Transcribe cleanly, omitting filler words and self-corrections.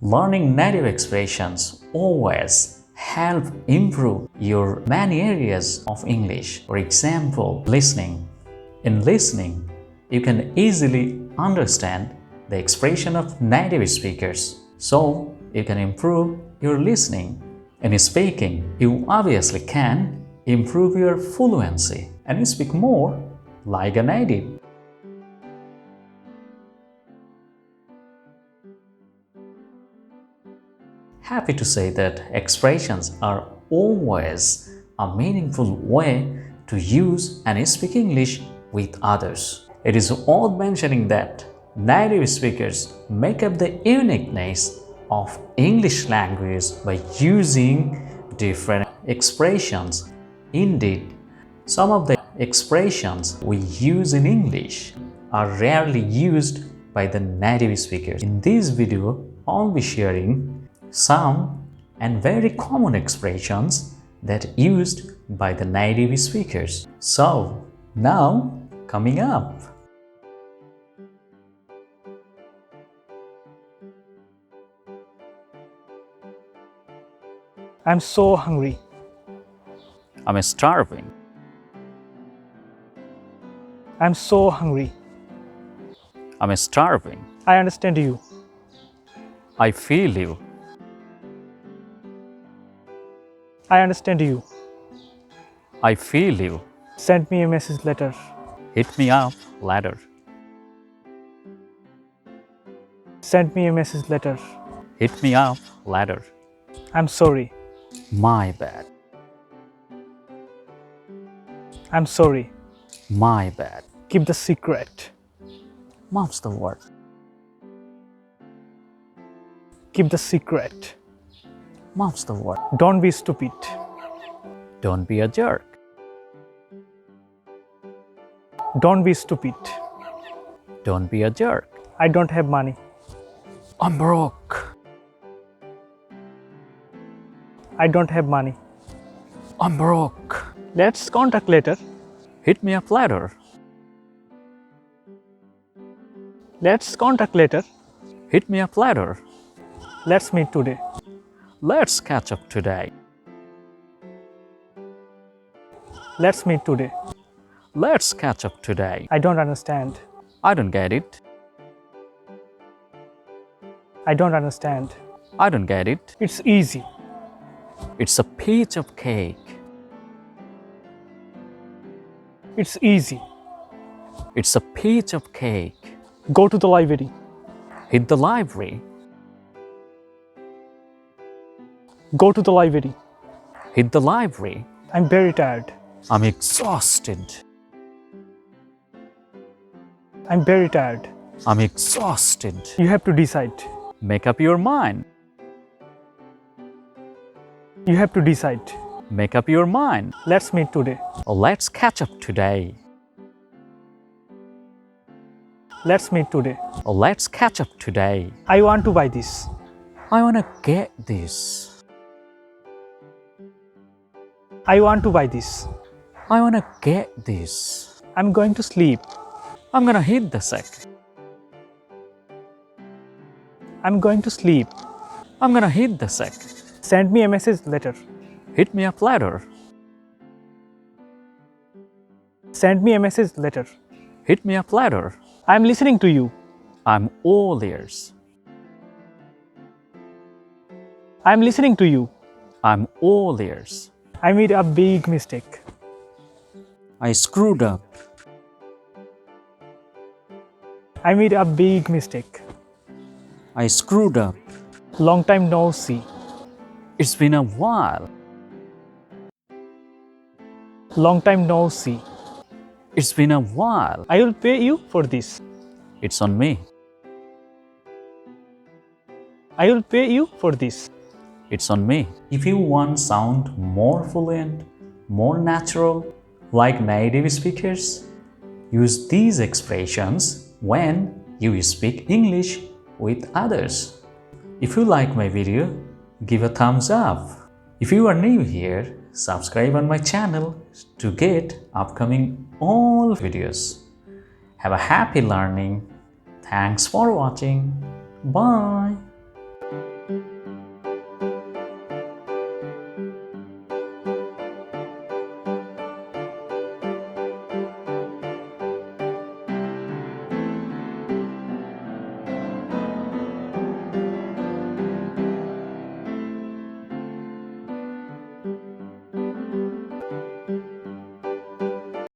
Learning native expressions always help improve your many areas of English. For example, listening. In listening, you can easily understand the expression of native speakers, so you can improve your listening. In speaking, you obviously can improve your fluency and speak more like a native. Happy to say that expressions are always a meaningful way to use and speak English with others. It is worth mentioning that native speakers make up the uniqueness of English language by using different expressions. Indeed, some of the expressions we use in English are rarely used by the native speakers. In this video, I'll be sharing some and very common expressions that used by the native speakers. So, now coming up. I'm so hungry. I'm starving. I'm so hungry. I'm starving. I understand you. I feel you. I understand you. I feel you. Send me a message later. Hit me up later. Send me a message later. Hit me up later. I'm sorry. My bad. I'm sorry. My bad. Keep the secret. Mom's the word. Keep the secret. Mom's the word. Don't be stupid. Don't be a jerk. Don't be stupid. Don't be a jerk. I don't have money. I'm broke. I don't have money. I'm broke. Let's contact later. Hit me up later. Let's contact later. Hit me up later. Let's meet today. Let's catch up today. Let's meet today. Let's catch up today. I don't understand. I don't get it. I don't understand. I don't get it. It's easy. It's a piece of cake. It's easy. It's a piece of cake. Go to the library. Hit the library. Go to the library. Hit the library. I'm very tired. I'm exhausted. I'm very tired. I'm exhausted. You have to decide. Make up your mind. You have to decide. Make up your mind. Let's meet today. Let's catch up today. Let's meet today. Let's catch up today. I want to buy this. I want to get this. I want to buy this. I want to get this. I'm going to sleep. I'm gonna hit the sack. I'm going to sleep. I'm gonna hit the sack. Send me a message later. Hit me up later. Send me a message later. Hit me up later. I'm listening to you. I'm all ears. I'm listening to you. I'm all ears. I made a big mistake. I screwed up. I made a big mistake. I screwed up. Long time no see. It's been a while. Long time no see. It's been a while. I will pay you for this. It's on me. I will pay you for this. It's on me. If you want sound more fluent, more natural, like native speakers, use these expressions when you speak English with others. If you like my video, give a thumbs up. If you are new here, subscribe on my channel to get upcoming all videos. Have a happy learning. Thanks for watching. Bye.